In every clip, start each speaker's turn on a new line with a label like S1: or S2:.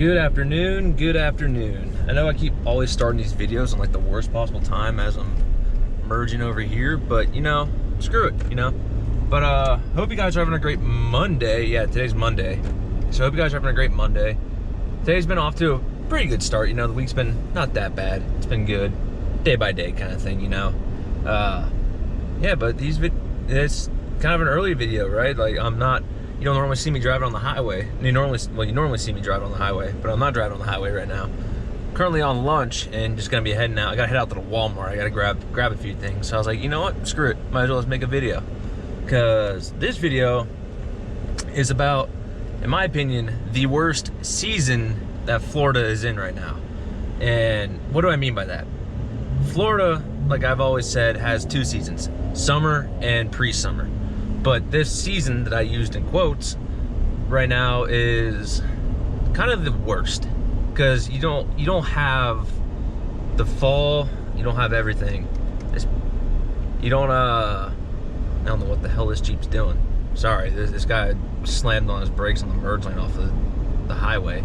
S1: Good afternoon, good afternoon. I know I keep always starting these videos on like the worst possible time as I'm merging over here, but you know, screw it, you know. But hope you guys are having a great Monday. Yeah, today's Monday. So hope you guys are having a great Monday. Today's been off to a pretty good start, you know, the week's been not that bad. It's been good. Day by day kind of thing, you know. Yeah, but it's kind of an early video, right? Like you don't normally see me driving on the highway. You normally see me driving on the highway, but I'm not driving on the highway right now. Currently on lunch and just gonna be heading out. I gotta head out to the Walmart. I gotta grab a few things. So I was like, you know what? Screw it. Might as well just make a video. Cause this video is about, in my opinion, the worst season that Florida is in right now. And what do I mean by that? Florida, like I've always said, has two seasons, summer and pre-summer. But this season that I used in quotes right now is kind of the worst, because you don't have the fall, you don't have everything. I don't know what the hell this Jeep's doing. Sorry, this guy slammed on his brakes on the merge lane off the highway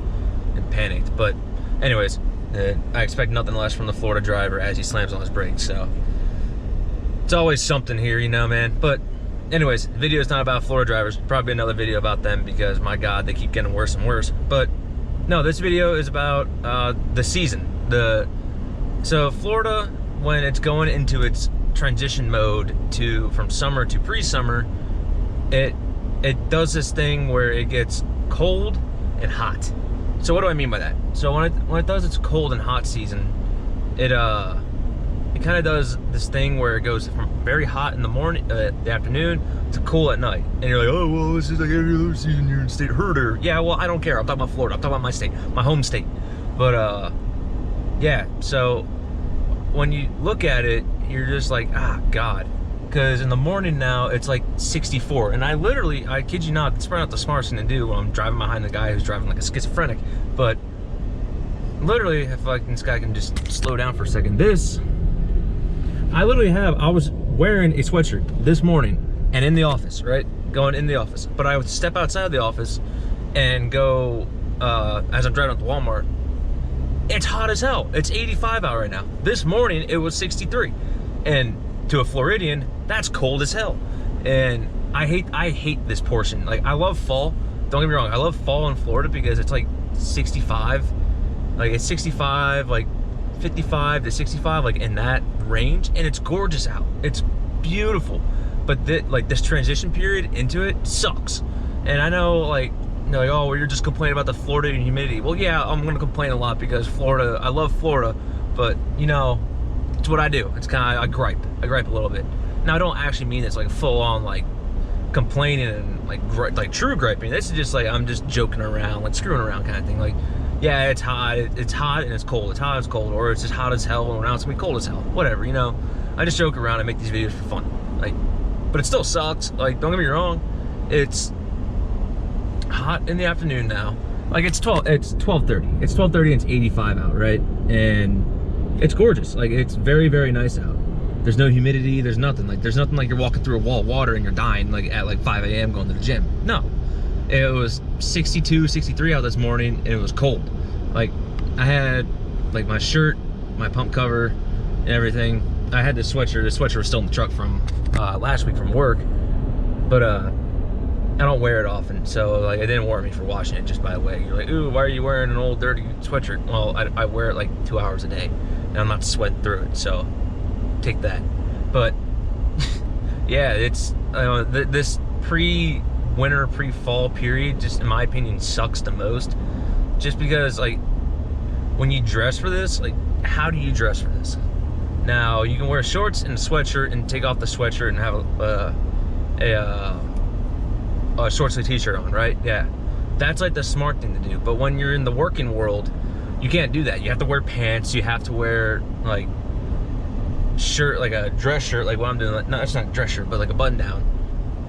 S1: and panicked. But anyways, I expect nothing less from the Florida driver as he slams on his brakes. So it's always something here, you know, man. But anyways, the video is not about Florida drivers. Probably another video about them because, my God, they keep getting worse and worse. But no, this video is about the season. So Florida, when it's going into its transition mode from summer to pre-summer, it does this thing where it gets cold and hot. So what do I mean by that? So when it does its cold and hot season, it kind of does this thing where it goes from very hot in the morning, the afternoon, to cool at night. And you're like, oh, well, this is like every other season here in state herder. Yeah, well, I don't care. I'm talking about Florida. I'm talking about my state, my home state. But, yeah, so when you look at it, you're just like, ah, God. Because in the morning now, it's like 64. And I kid you not, it's probably not the smartest thing to do when I'm driving behind the guy who's driving like a schizophrenic. But literally, if this guy can just slow down for a second. I was wearing a sweatshirt this morning and in the office, right? Going in the office. But I would step outside the office and go, as I'm driving up to Walmart, it's hot as hell. It's 85 out right now. This morning, it was 63. And to a Floridian, that's cold as hell. And I hate this portion. Like, I love fall. Don't get me wrong. I love fall in Florida because it's like 65. Like, it's 65, like 55 to 65, like in that range, and it's gorgeous out. It's beautiful. But this transition period into it sucks. And I know, like, you know, like, oh, well, you're just complaining about the Florida and humidity. Well, yeah, I'm gonna complain a lot because Florida, I love Florida, but you know, it's what I do. It's kind of, I gripe a little bit. Now, I don't actually mean it's like full on like complaining and like true griping. This is just like, I'm just joking around, like screwing around kind of thing. Like, yeah, it's hot and it's cold. It's hot, it's cold, or it's just hot as hell and now it's gonna be cold as hell. Whatever, you know. I just joke around and make these videos for fun. Like, but it still sucks. Like, don't get me wrong. It's hot in the afternoon now. Like, it's 12:30. It's 12:30 and it's 85 out, right? And it's gorgeous. Like, it's very, very nice out. There's no humidity, there's nothing. Like, there's nothing like you're walking through a wall of water and you're dying like at like 5 a.m. going to the gym. No. It was 62, 63 out this morning, and it was cold. Like, I had like my shirt, my pump cover, and everything. I had this sweatshirt. The sweatshirt was still in the truck from last week from work, but I don't wear it often, so like it didn't warrant me for washing it. Just by the way, you're like, ooh, why are you wearing an old dirty sweatshirt? Well, I wear it like 2 hours a day, and I'm not sweating through it, so take that. But yeah, it's this pre-winter, pre-fall period, just in my opinion, sucks the most. Just because, like, when you dress for this, like, how do you dress for this? Now, you can wear shorts and a sweatshirt and take off the sweatshirt and have a short sleeve t-shirt on, right? Yeah, that's like the smart thing to do. But when you're in the working world, you can't do that. You have to wear pants. You have to wear like shirt, like a dress shirt, like what I'm doing. Like, no, it's not a dress shirt, but like a button down.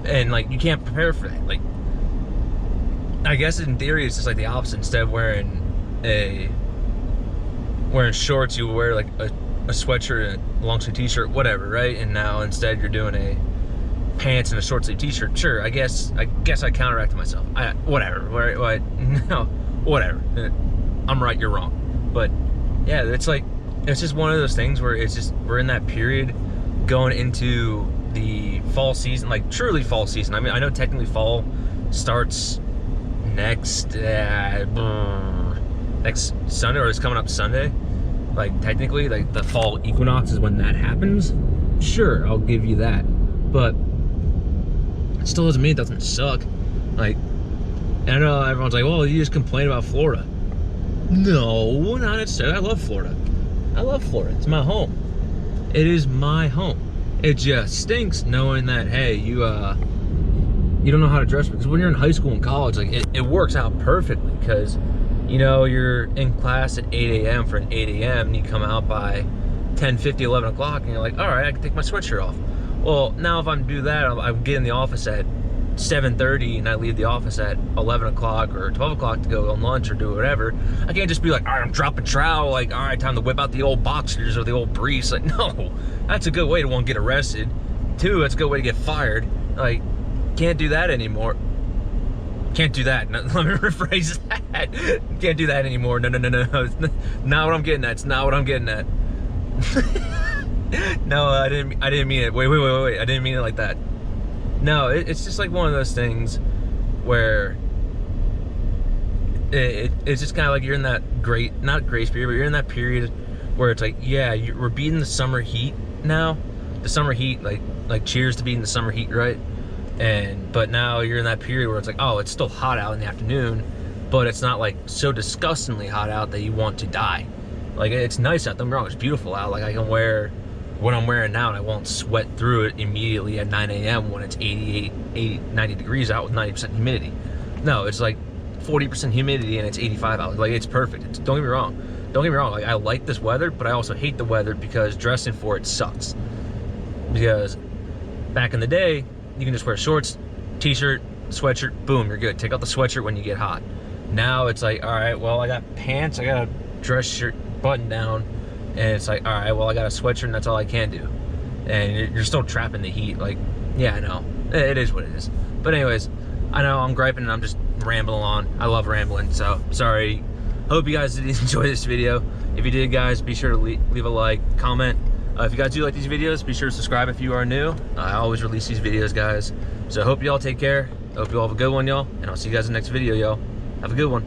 S1: And like, you can't prepare for that. Like, I guess in theory it's just like the opposite. Instead of wearing shorts, you wear like a sweatshirt and a long sleeve t-shirt, whatever, right? And now instead you're doing a pants and a short sleeve t-shirt. Sure, I guess I counteracted myself. Whatever. Right? No, whatever. I'm right, you're wrong. But yeah, it's like, it's just one of those things where it's just, we're in that period going into the fall season, like truly fall season. I mean, I know technically fall starts next Sunday, or it's coming up Sunday. Like technically, like the fall equinox is when that happens. Sure, I'll give you that, but it still doesn't mean it doesn't suck. Like, I know everyone's like, well, you just complain about Florida. No, not necessarily. I love Florida. I love Florida. It's my home. It is my home. It just stinks knowing that, hey, you don't know how to dress, because when you're in high school and college, like it works out perfectly, because you know you're in class at 8 a.m. for an 8 a.m. and you come out by 10:50, 11 o'clock, and you're like, all right, I can take my sweatshirt off. Well, now if I do that, I get in the office at 7:30 and I leave the office at 11 o'clock or 12 o'clock to go on lunch or do whatever. I can't just be like, all right, I'm dropping trowel, like, all right, time to whip out the old boxers or the old briefs. Like, no, that's a good way to, one, get arrested. Two, that's a good way to get fired. Like, can't do that anymore. Can't do that. No, let me rephrase that. Can't do that anymore. No. It's not what I'm getting at. It's not what I'm getting at. No, I didn't mean it. Wait. I didn't mean it like that. No, it's just like one of those things where it's just kind of like you're in that not grace period, but you're in that period where it's like, yeah, we're beating the summer heat now. The summer heat, like cheers to beating the summer heat, right? But now you're in that period where it's like, oh, it's still hot out in the afternoon, but it's not like so disgustingly hot out that you want to die. Like, it's nice out, don't get me wrong, it's beautiful out. Like, I can wear what I'm wearing now and I won't sweat through it immediately at 9 a.m. when it's 90 degrees out with 90% humidity. No, it's like 40% humidity and it's 85 out. Like, it's perfect. Don't get me wrong. Like, I like this weather, but I also hate the weather because dressing for it sucks. Because back in the day, you can just wear shorts, t-shirt, sweatshirt, boom, you're good. Take out the sweatshirt when you get hot. Now it's like, all right, well, I got pants, I got a dress shirt button down, and it's like, all right, well, I got a sweatshirt and that's all I can do. And you're still trapping the heat. Like, yeah, I know. It is what it is. But anyways, I know I'm griping and I'm just rambling on. I love rambling, so sorry. Hope you guys did enjoy this video. If you did, guys, be sure to leave a like, comment. If you guys do like these videos, be sure to subscribe if you are new. I always release these videos, guys. So I hope you all take care. I hope you all have a good one, y'all. And I'll see you guys in the next video, y'all. Have a good one.